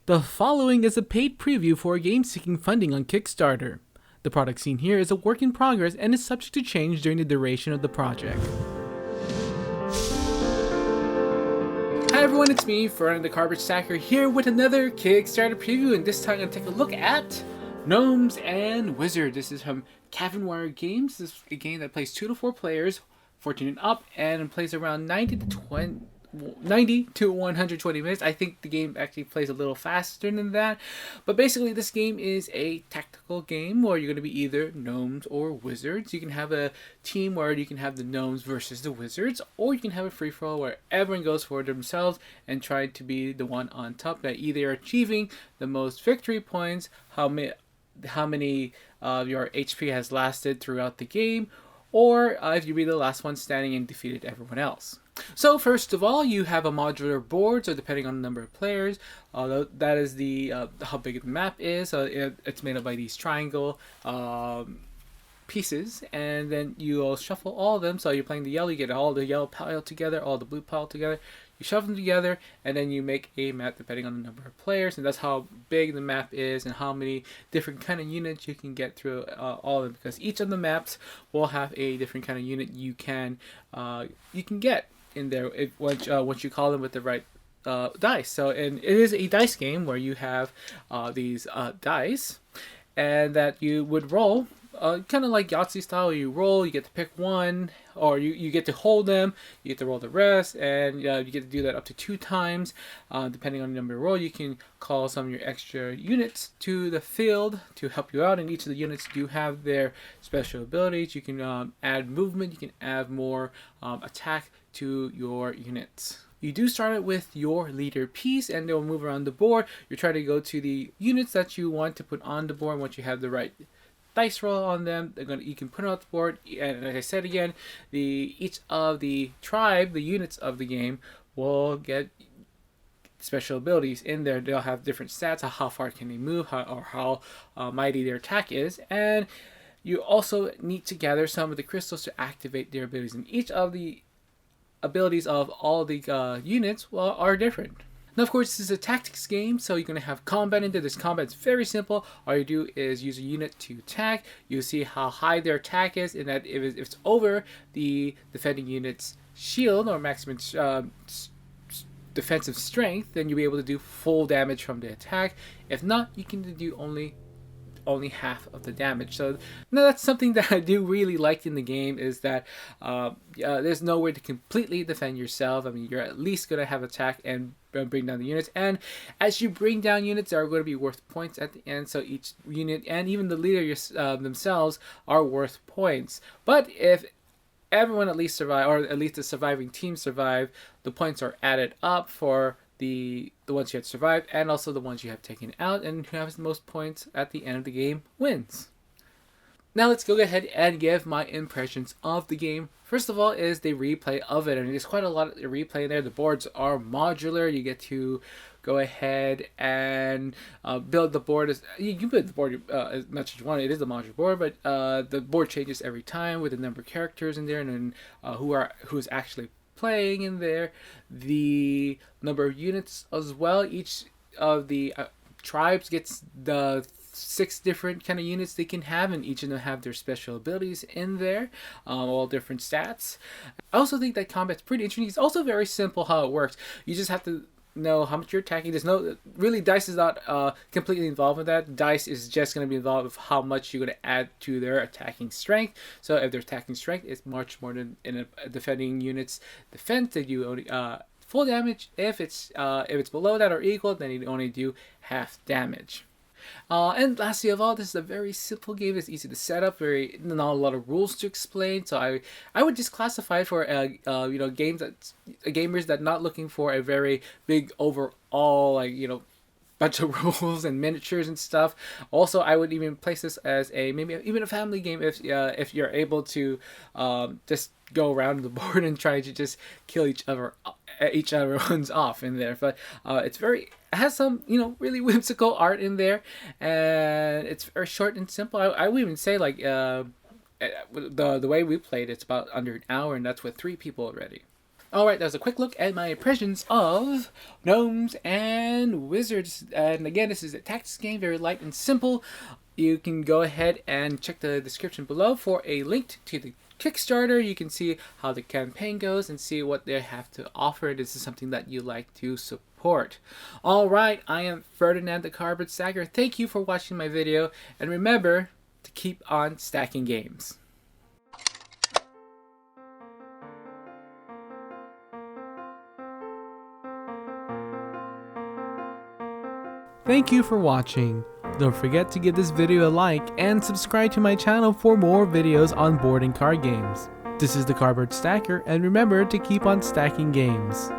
The following is a paid preview for a game seeking funding on Kickstarter. The product seen here is a work in progress and is subject to change during the duration of the project. Hi everyone, it's me, Ferdinand the Garbage Stacker, here with another Kickstarter preview, and this time I'm going to take a look at Gnomes and Wizards. This is from Cravern Games. This is a game that plays 2 to 4 players, 14 and up, and plays around 90 to 120 minutes. I think the game actually plays a little faster than that. But basically, this game is a tactical game where you're going to be either gnomes or wizards. You can have a team where you can have the gnomes versus the wizards, or you can have a free-for-all where everyone goes for themselves and try to be the one on top, that either achieving the most victory points, how many of your HP has lasted throughout the game, or if you be the last one standing and defeated everyone else. So first of all, you have a modular board, so depending on the number of players, that is the how big the map is. It's made up by these triangle pieces, and then you'll shuffle all of them. So you're playing the yellow, you get all the yellow piled together, all the blue piled together. You shuffle them together, and then you make a map depending on the number of players, and that's how big the map is and how many different kind of units you can get through all of them. Because each of the maps will have a different kind of unit you can get in there once you call them with the right dice. So, and it is a dice game where you have these dice, and that you would roll. Kind of like Yahtzee style, you roll, you get to pick one, or you get to hold them, you get to roll the rest, and you get to do that up to 2 times. Depending on the number of roll, you can call some of your extra units to the field to help you out, and each of the units do have their special abilities. You can add movement, you can add more attack to your units. You do start it with your leader piece, and they'll move around the board. You're trying to go to the units that you want to put on the board. Once you have the right dice roll on them, you can put it on the board, and as I said again, each of the units of the game will get special abilities in there. They'll have different stats, how far can they move, how mighty their attack is, and you also need to gather some of the crystals to activate their abilities, and each of the abilities of all the units are different. Now, of course, this is a tactics game, so you're going to have combat into this. Combat is very simple. All you do is use a unit to attack. You see how high their attack is, and that if it's over the defending unit's shield or maximum defensive strength, then you'll be able to do full damage from the attack. If not, you can do only half of the damage. So now that's something that I do really like in the game, is that there's no way to completely defend yourself. I mean, you're at least going to have attack and bring down the units, and as you bring down units, they are going to be worth points at the end. So each unit and even the leader themselves are worth points. But if everyone at least survive, or at least the surviving team survive, the points are added up for the ones you have survived, and also the ones you have taken out, and who has the most points at the end of the game wins. Now let's go ahead and give my impressions of the game. First of all is the replay of it, and there's quite a lot of replay there. The boards are modular. You get to go ahead and build the board. You can build the board as much as you want. It is a modular board, but the board changes every time with the number of characters in there, and then who's actually playing in there, the number of units as well. Each of the tribes gets the 6 different kind of units they can have, and each of them have their special abilities in there, all different stats. I also think that combat's pretty interesting. It's also very simple how it works. You just have to know how much you're attacking. There's no really, dice is not completely involved with that. Dice is just going to be involved with how much you're going to add to their attacking strength. So if their attacking strength is much more than in a defending unit's defense, they do only full damage. If it's below that or equal, then you only do half damage. And lastly of all, this is a very simple game. It's easy to set up, not a lot of rules to explain. So I would just classify it for gamers that not looking for a very big overall bunch of rules and miniatures and stuff. Also, I would even place this as maybe even a family game if you're able to just go around the board and try to just kill each other's off in there. But it has some really whimsical art in there, and it's very short and simple. I would even say the way we played, it's about under an hour, and that's with 3 people already. Alright, that was a quick look at my impressions of Gnomes and Wizards. And again, this is a tactics game, very light and simple. You can go ahead and check the description below for a link to the Kickstarter. You can see how the campaign goes and see what they have to offer. This is something that you like to support. Alright, I am Ferdinand the Cardboard Stacker. Thank you for watching my video, and remember to keep on stacking games. Thank you for watching. Don't forget to give this video a like and subscribe to my channel for more videos on board and card games. This is the Cardboard Stacker, and remember to keep on stacking games.